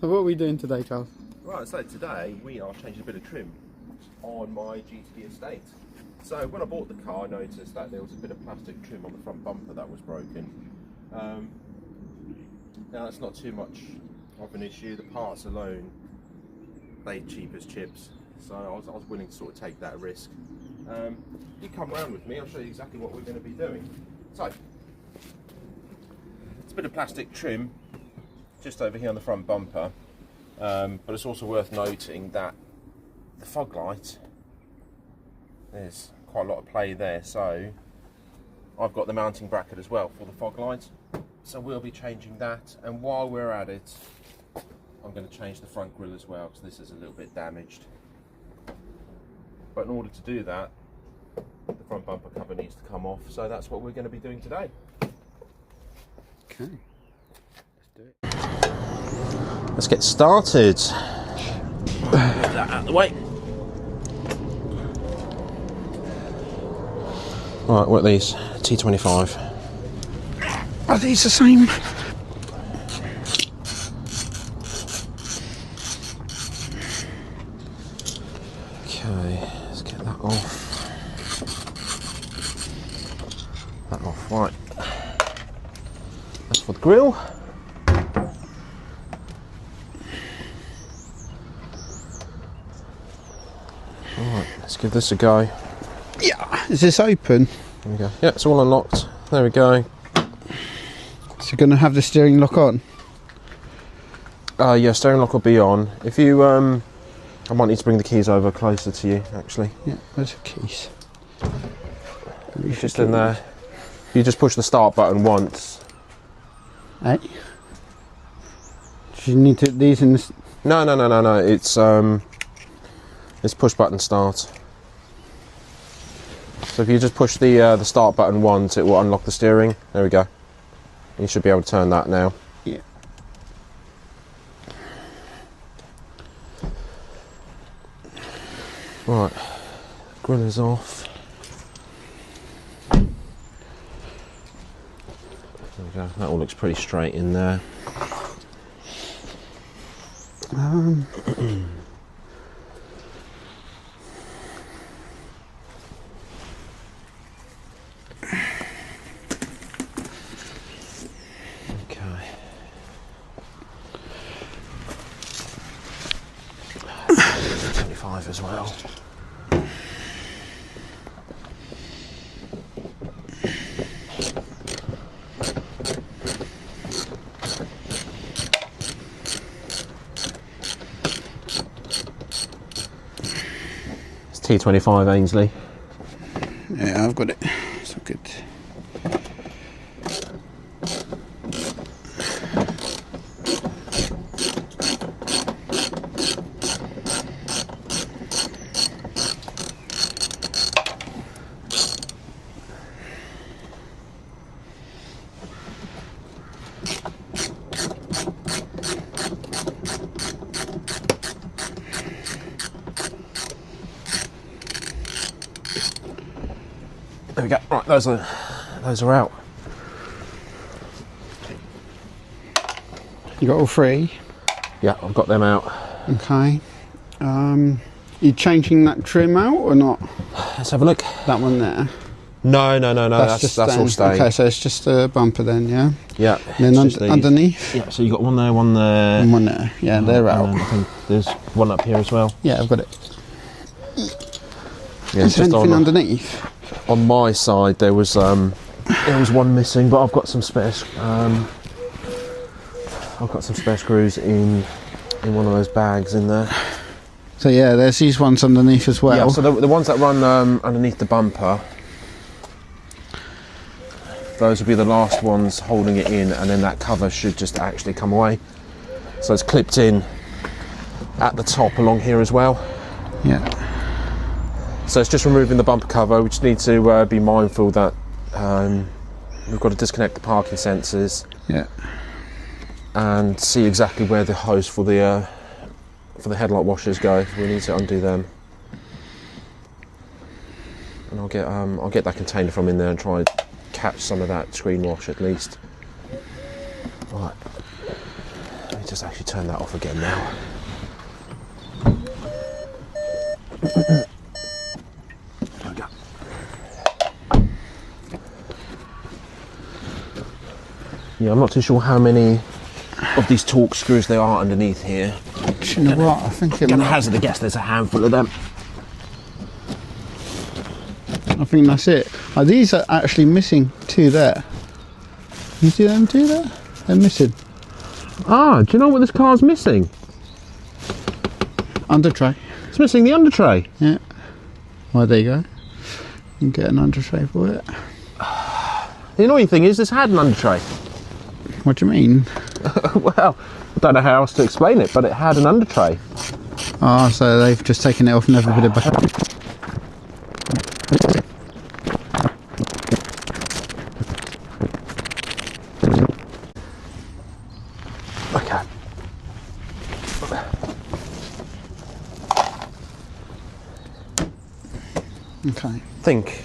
So what are we doing today, Charles? Right, so today we are changing a bit of trim on my GTD Estate. So when I bought the car, I noticed that there was a bit of plastic trim on the front bumper that was broken. Now that's not too much of an issue. The parts alone, they cheap as chips. So I was willing to sort of take that risk. You come round with me, I'll show you exactly what we're going to be doing. So, it's a bit of plastic trim just over here on the front bumper, but it's also worth noting that the fog light, there's quite a lot of play there, so I've got the mounting bracket as well for the fog light, so we'll be changing that. And while we're at it, I'm going to change the front grille as well, because this is a little bit damaged. But in order to do that, the front bumper cover needs to come off, so that's what we're going to be doing today. Okay, let's do it. Let's get started. Get that out of the way. Right, what are these? T25. Are these the same? Okay, let's get that off. That off, right. That's for the grille. Alright, let's give this a go. Yeah, is this open? There we go. Yeah, it's all unlocked. There we go. So you're going to have the steering lock on? Yeah, steering lock will be on. If you, I might need to bring the keys over closer to you, actually. Yeah, where's the keys? Just in there. You just push the start button once. Hey? Do you need to these in this? No. It's push button start. So if you just push the start button once, it will unlock the steering. There we go. You should be able to turn that now. Yeah. Right, grill is off. There we go. That all looks pretty straight in there. Okay. T25 as well. T25 Ainsley. Yeah, I've got it. So good. There we go. Right, those are out. You got all three? Yeah, I've got them out. Okay. You changing that trim out or not? Let's have a look. That one there? No. That's all staying. Okay, so it's just a bumper then, yeah? Yeah. And then underneath? Yeah, so you got one there, one there. And one there. Yeah, they're out. And then I think there's one up here as well. Yeah, I've got it. Yeah, Is there anything underneath? On my side, there was one missing, but I've got some spare. I've got some spare screws in one of those bags in there. So yeah, there's these ones underneath as well. Yeah, so the ones that run underneath the bumper, those will be the last ones holding it in, and then that cover should just actually come away. So it's clipped in at the top along here as well. Yeah. So it's just removing the bumper cover. We just need to be mindful that we've got to disconnect the parking sensors. Yeah. And see exactly where the hose for the headlight washers go. We need to undo them. And I'll get that container from in there and try and catch some of that screen wash at least. Right. Let me just actually turn that off again now. Yeah, I'm not too sure how many of these torque screws there are underneath here. Do you know what? I think I'm gonna hazard a guess there's a handful of them. I think that's it. These are actually missing 2 there. You see them 2 there? They're missing. Ah, do you know what this car's missing? Under tray. It's missing the under tray. Yeah. Well, there you go. You can get an under tray for it. The annoying thing is this had an under tray. What do you mean? Well, I don't know how else to explain it, but it had an under tray. Oh, so they've just taken it off and never put it back on. Okay. Okay. I think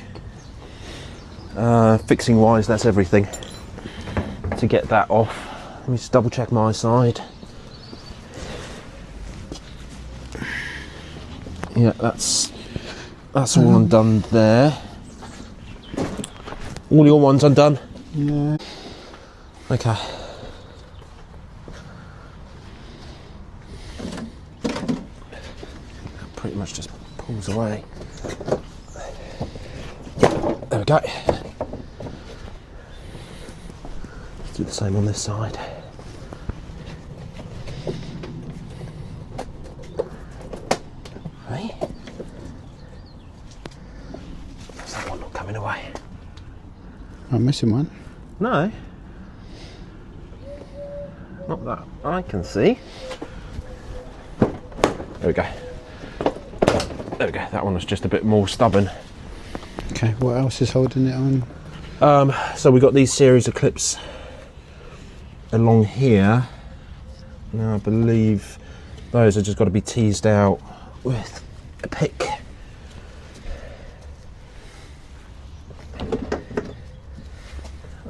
fixing wise, that's everything. To get that off, let me just double check my side. Yeah, that's all undone there. All your ones undone? Yeah. Okay. Pretty much just pulls away. There we go. Let's do the same on this side. Hey? Is that one not coming away? I'm missing one. No. Not that I can see. There we go. There we go. That one was just a bit more stubborn. Okay, what else is holding it on? So we got these series of clips along here. Now I believe those have just got to be teased out with a pick.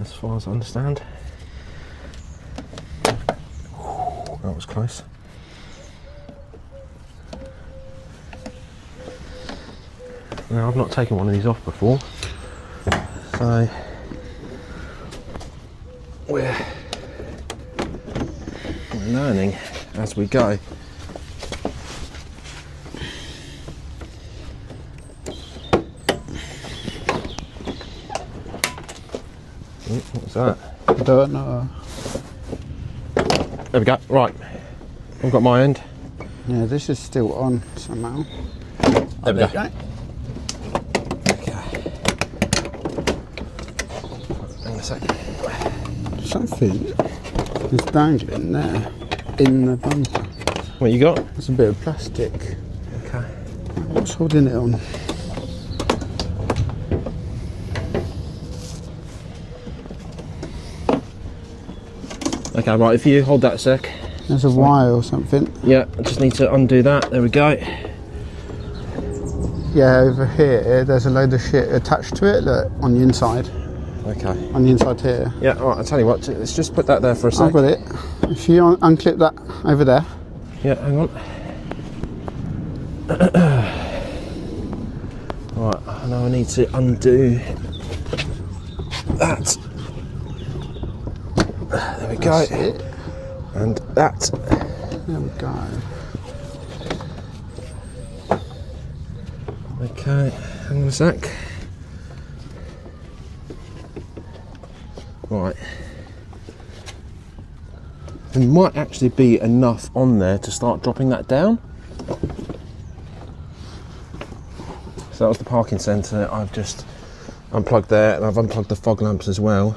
As far as I understand. Ooh, that was close. Now I've not taken one of these off before, so we're learning as we go. What's that? I don't know. There we go. Right, I've got my end. Yeah, this is still on somehow. There we go. Something is dangling there in the bumper. What you got? It's a bit of plastic. Okay. What's holding it on? Okay, right, if you hold that a sec. There's a wire or something. Yeah, I just need to undo that. There we go. Yeah, over here there's a load of shit attached to it, look, on the inside. Okay. On the inside here. Yeah, alright, I'll tell you what, let's just put that there for a sec. I've got it. If you unclip that over there. Yeah, hang on. Right, now I need to undo that. There we go. That's it. And that. There we go. Okay, hang on a sec. Right. There might actually be enough on there to start dropping that down. So that was the parking centre. I've just unplugged there, and I've unplugged the fog lamps as well.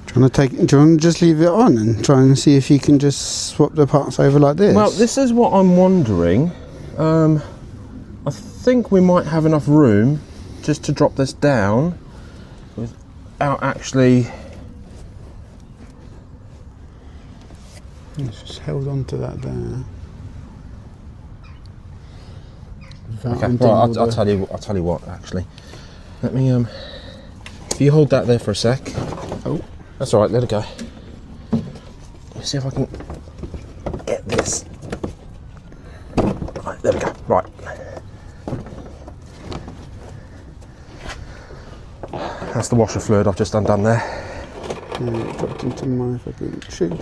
Do you want to just leave it on and try and see if you can just swap the parts over like this? Well, this is what I'm wondering. I think we might have enough room just to drop this down without actually. It's just held on to that there. Okay, right, I'll tell you what. Actually, let me. if you hold that there for a sec. Oh, that's all right. Let it go. Let's see if I can get this. Right, there we go. Right. That's the washer fluid I've just undone there. And it dropped into my fucking shoe.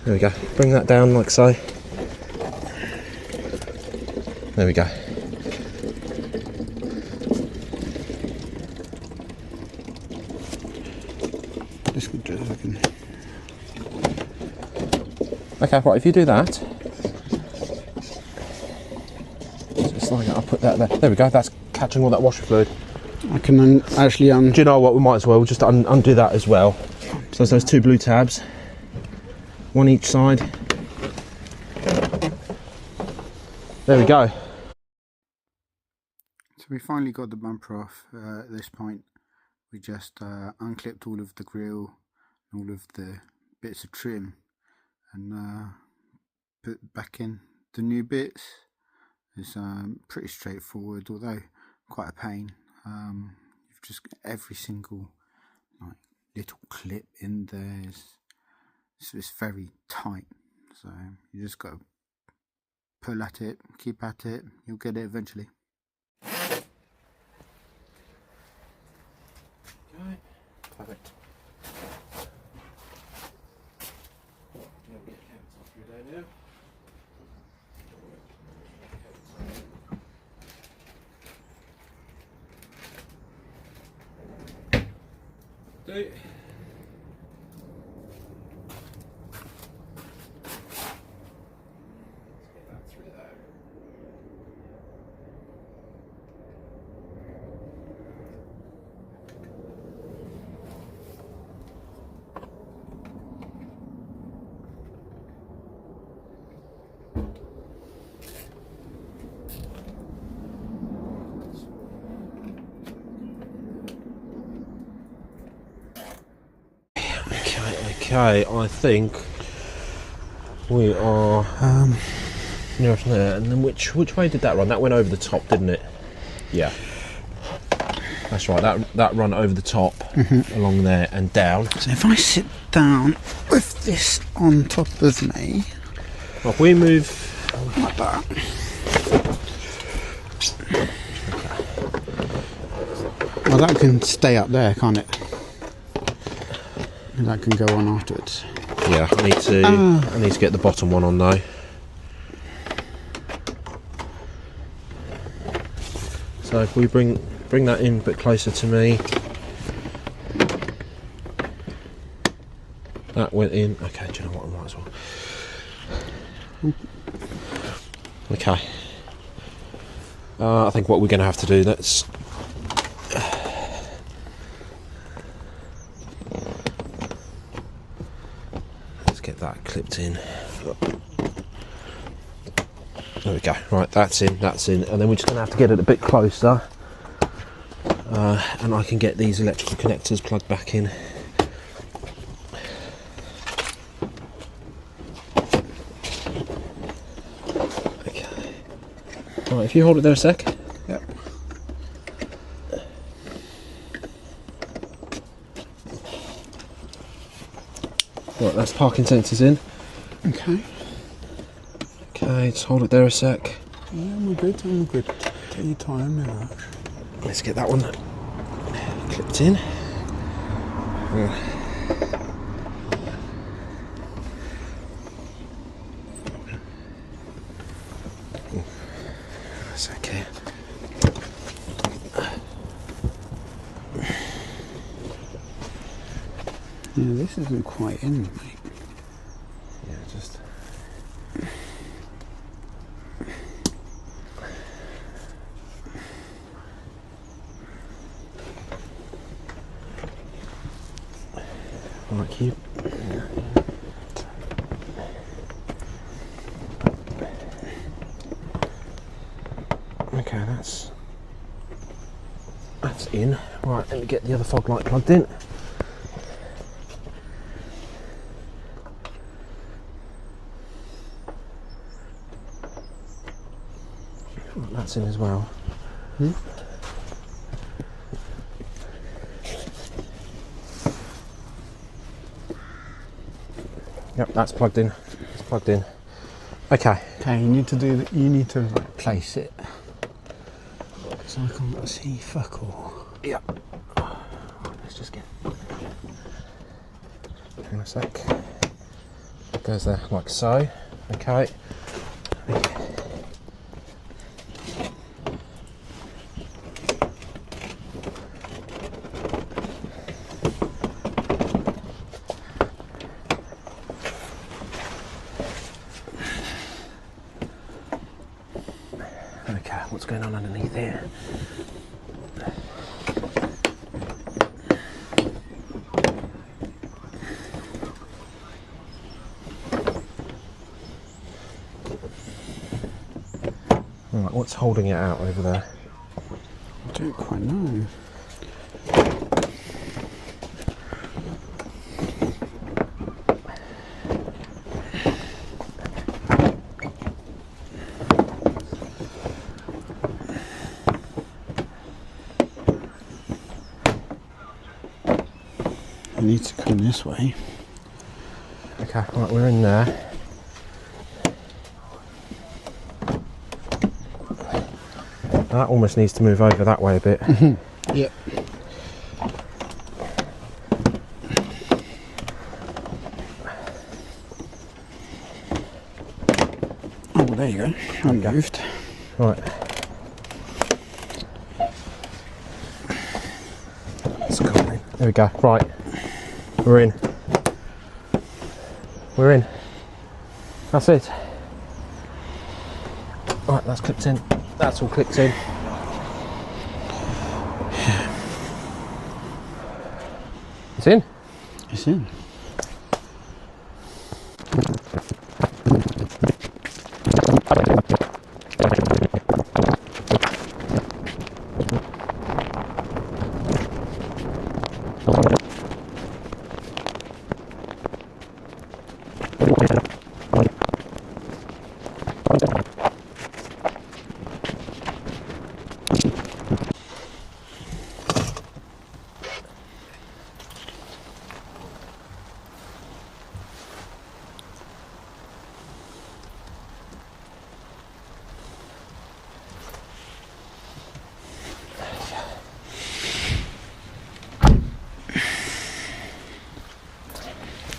There we go. Bring that down like so. There we go. This would do again. Okay, right, if you do that, just like that, I'll put that there. There we go, that's catching all that washer fluid. I can actually Do you know what, we might as well just undo that as well. So there's those two blue tabs, one each side. There we go. So we finally got the bumper off at this point. We just unclipped all of the grille, all of the bits of trim, and put back in the new bits. It's pretty straightforward, although quite a pain. You've just got every single like little clip in there. It's very tight, so you just got to pull at it, keep at it, you'll get it eventually. Okay, perfect. Yeah, we'll get the cameras off your day now. Do it. Okay, I think we are near there. And then which way did that run? That went over the top, didn't it? Yeah, that's right. That run over the top, along there and down. So if I sit down with this on top of me, well, if we move like that, well, that can stay up there, can't it? And that can go on afterwards. Yeah, I need to get the bottom one on though. So if we bring that in a bit closer to me. That went in. Okay, do you know what? I might as well. Okay. I think what we're going to have to do, let's get that clipped in. There we go. Right, that's in, and then we're just going to have to get it a bit closer, and I can get these electrical connectors plugged back in. Okay. Right, if you hold it there a sec. Yep. Right, that's parking sensors in. Okay. Okay, just hold it there a sec. Yeah, I'm good. Take your time now. Let's get that one clipped in. That's okay. Yeah, this isn't quite in, mate. Yeah, just. Right, keep. Okay, that's in. Right, let me get the other fog light plugged in. That's in as well. Yep, that's plugged in. It's plugged in. Okay. Okay, you need to like, place it. Because I can't see fuck all. Yep. Let's just get. Hang on a sec. It goes there like so. Okay. Okay, what's going on underneath here? Right, what's holding it out over there? I don't quite know. I need to come this way. Okay, right, we're in there. That almost needs to move over that way a bit. Yep. Oh, there you go. I moved. Right. It's coming. There we go. Right. We're in. We're in. That's it. Right, that's clipped in. That's all clipped in. It's in. It's in.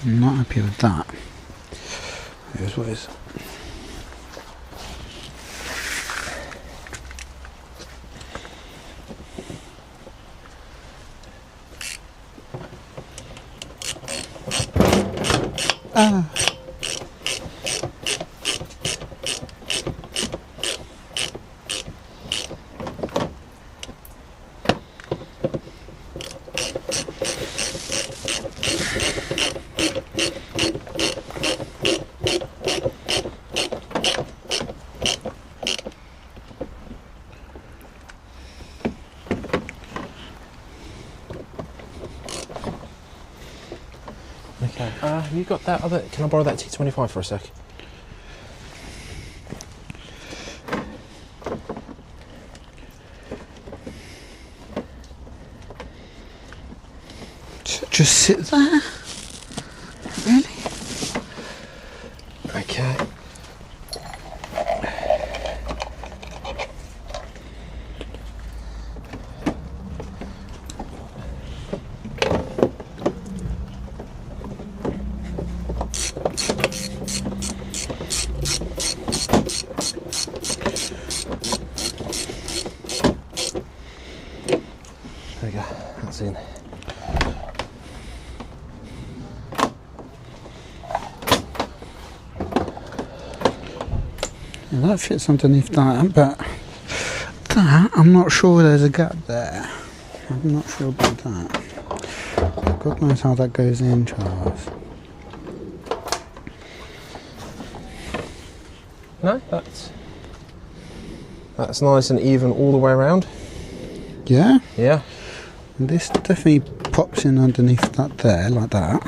I'm not happy with that. Here's what is. Ah. Okay, you got that other, can I borrow that T25 for a sec? Just sit there? Really? Okay. There we go, that's in. Yeah, that fits underneath that, but that, I'm not sure there's a gap there. I'm not sure about that. God knows how that goes in, Charles. No, that's nice and even all the way around. Yeah? Yeah. And this definitely pops in underneath that there, like that.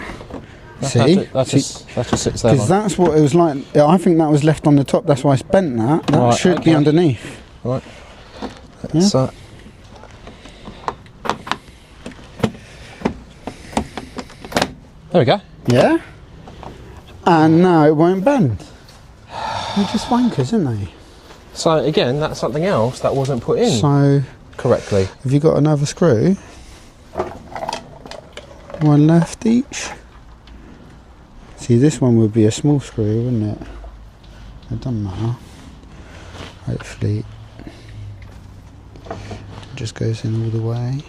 See? That just sits there. Because that's what it was like. I think that was left on the top, that's why I bent that. That Right, should be underneath. Right. Let's, there we go. Yeah? And now it won't bend. They're just wankers, aren't they? So again, that's something else that wasn't put in So correctly. have you got another screw? One left each. See, this one would be a small screw, wouldn't it? It doesn't matter. Hopefully it just goes in all the way.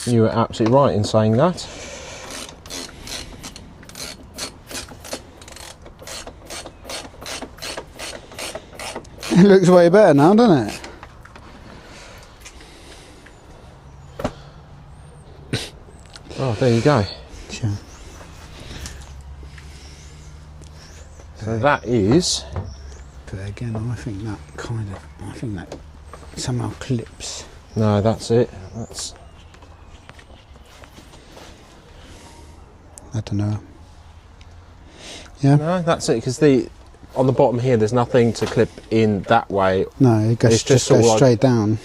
You were absolutely right in saying that. It looks way better now, doesn't it? Oh, there you go. Sure. So that is... But again, I think that somehow clips. No, that's it. That's... I don't know. Yeah? No, that's it, because on the bottom here, there's nothing to clip in that way. No, it goes, just goes like, straight down.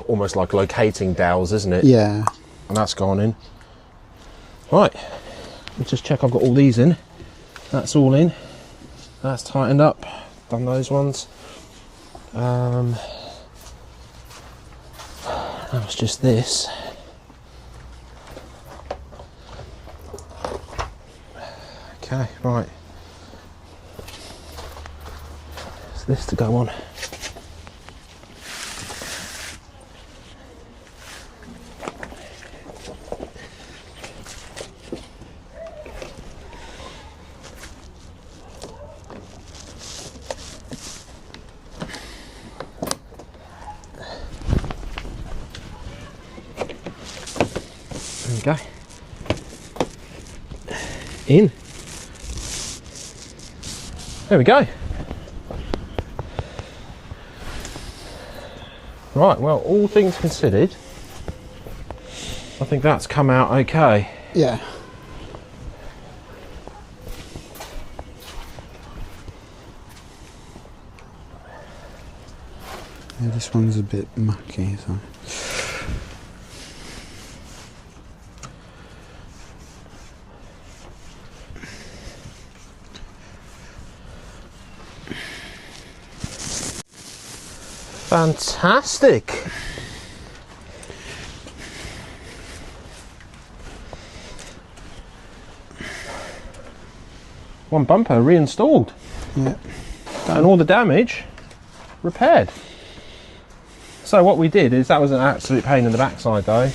Almost like locating dowels, isn't it? Yeah. And that's gone in. Right, let's just check I've got all these in. That's all in. That's tightened up. Done those ones. That was just this. Okay, right. It's this to go on. There we go. In. There we go. Right, well, all things considered, I think that's come out okay. Yeah. Yeah, this one's a bit mucky, so. Fantastic. One bumper reinstalled. Yeah. And all the damage repaired. So what we did is, that was an absolute pain in the backside though,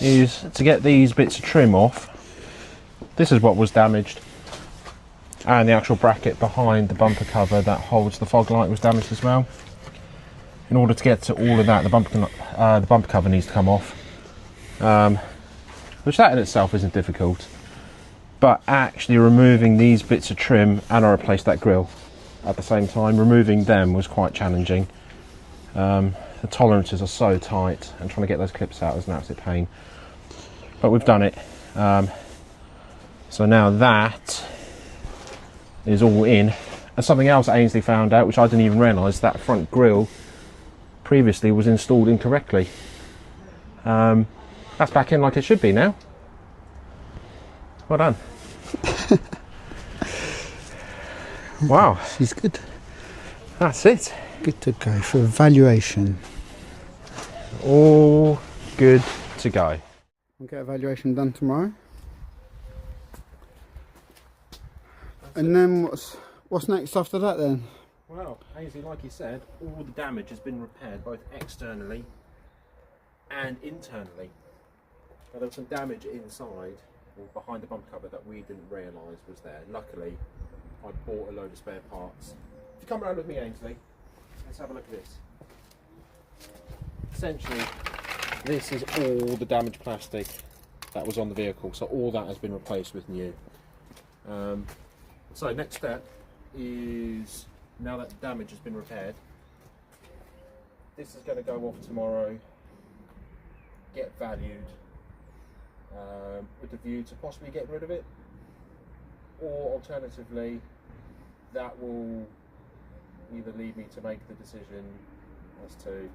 is to get these bits of trim off. This is what was damaged. And the actual bracket behind the bumper cover that holds the fog light was damaged as well. In order to get to all of that, the bumper cover needs to come off, which that in itself isn't difficult. But actually removing these bits of trim, and I replaced that grille at the same time, removing them was quite challenging. The tolerances are so tight, and trying to get those clips out is an absolute pain. But we've done it. So now that is all in. And something else Ainsley found out, which I didn't even realise, that front grille previously was installed incorrectly. That's back in like it should be now. Well done. Wow. She's good. That's it. Good to go for evaluation. All good to go. We'll get evaluation done tomorrow. And then what's next after that then? Well, Ainsley, like you said, all the damage has been repaired, both externally and internally. But there was some damage inside, or behind the bumper cover, that we didn't realise was there. Luckily, I bought a load of spare parts. If you come around with me, Ainsley, let's have a look at this. Essentially, this is all the damaged plastic that was on the vehicle, so all that has been replaced with new. So next step is, now that the damage has been repaired, this is going to go off tomorrow, get valued, with the view to possibly get rid of it, or alternatively that will either lead me to make the decision as to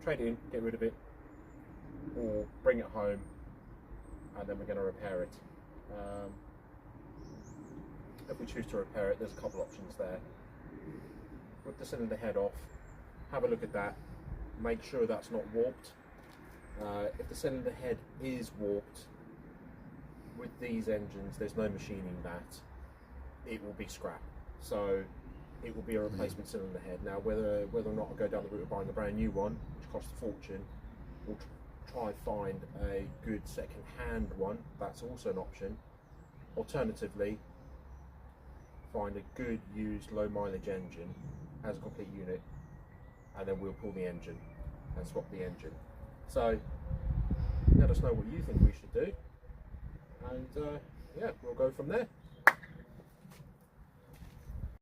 trade it in, get rid of it, or bring it home and then we're going to repair it. If we choose to repair it, there's a couple options there. Rip the cylinder head off, have a look at that, make sure that's not warped. If the cylinder head is warped, with these engines there's no machining that, it will be scrap. So it will be a replacement cylinder head. Now whether or not I go down the route of buying a brand new one, which costs a fortune, or try find a good second-hand one, that's also an option. Alternatively, find a good used low mileage engine as a complete unit, and then we'll pull the engine and swap the engine. So let us know what you think we should do, and yeah, we'll go from there.